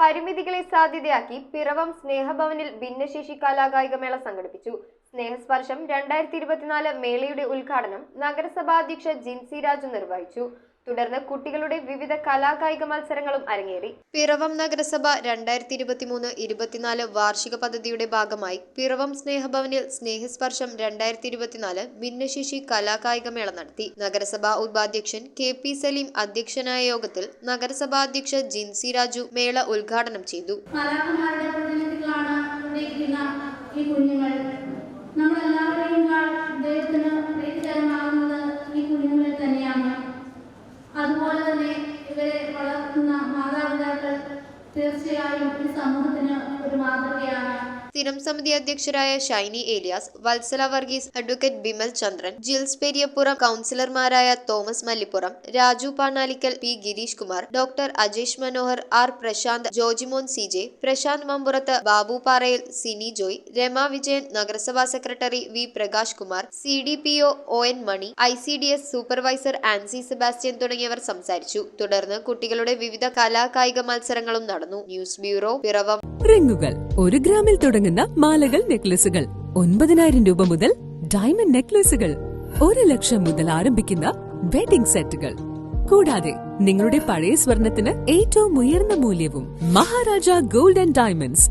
പരിമിതികളെ സാധ്യതയാക്കി പിറവം സ്നേഹഭവനിൽ ഭിന്നശേഷി കലാകായികമേള സംഘടിപ്പിച്ചു. സ്നേഹസ്പർശം 2024 മേളയുടെ ഉദ്ഘാടനം നഗരസഭാ അധ്യക്ഷ ജിൻസി രാജു നിർവഹിച്ചു. തുടർന്ന് കുട്ടികളുടെ വിവിധ കലാകായിക മത്സരങ്ങളും അരങ്ങേറി. പിറവം നഗരസഭ 2023-24 വാർഷിക പദ്ധതിയുടെ ഭാഗമായി പിറവം സ്നേഹഭവനിൽ സ്നേഹസ്പർശം 2024 ഭിന്നശേഷി കലാകായികമേള നടത്തി. നഗരസഭാ ഉപാധ്യക്ഷൻ KP സലീം അധ്യക്ഷനായ യോഗത്തിൽ നഗരസഭാ അധ്യക്ഷ ജിൻസി രാജു മേള ഉദ്ഘാടനം ചെയ്തു. അതുപോലെ തന്നെ ഇവരെ വളർത്തുന്ന മാതാപിതാക്കൾ തീർച്ചയായും ഈ സമൂഹത്തിന് ഒരു മാതൃകയാണ്. സ്ഥിരം സമിതി അധ്യക്ഷരായ ഷൈനി ഏലിയാസ്, വത്സല വർഗീസ്, അഡ്വക്കേറ്റ് ബിമൽ ചന്ദ്രൻ, ജിൽസ് പെരിയപ്പുറം, കൗൺസിലർമാരായ Thomas Mallippuram, Raju Panalickal, P Girish Kumar, doctor Ajesh Manohar, R Prasanth, Jojimon CJ, Prasanth Mamburath, Babu Parayil, Sini Joy, Rama Vijayan, നഗരസഭാ secretary V Prakash Kumar, CDPO ON Mani, ICDS supervisor Ancy Sebastian തുടങ്ങിയവർ സംസാരിച്ചു. തുടർന്ന് കുട്ടികളുടെ വിവിധ കലാകായിക മത്സരങ്ങളും നടന്നു. News bureau, Piravom. റിങ്ങുകൾ 1 ഗ്രാമിൽ തുടങ്ങുന്ന മാലകൾ, നെക്ലസുകൾ 9,000 രൂപ മുതൽ ഡയമണ്ട് നെക്ലസുകൾ 1 ലക്ഷം മുതൽ ആരംഭിക്കുന്ന വെഡിംഗ് സെറ്റുകൾ. കൂടാതെ നിങ്ങളുടെ പഴയ സ്വർണത്തിന് ഏറ്റവും ഉയർന്ന മൂല്യവും മഹാരാജ ഗോൾഡ് ആൻഡ് ഡയമണ്ട്സ്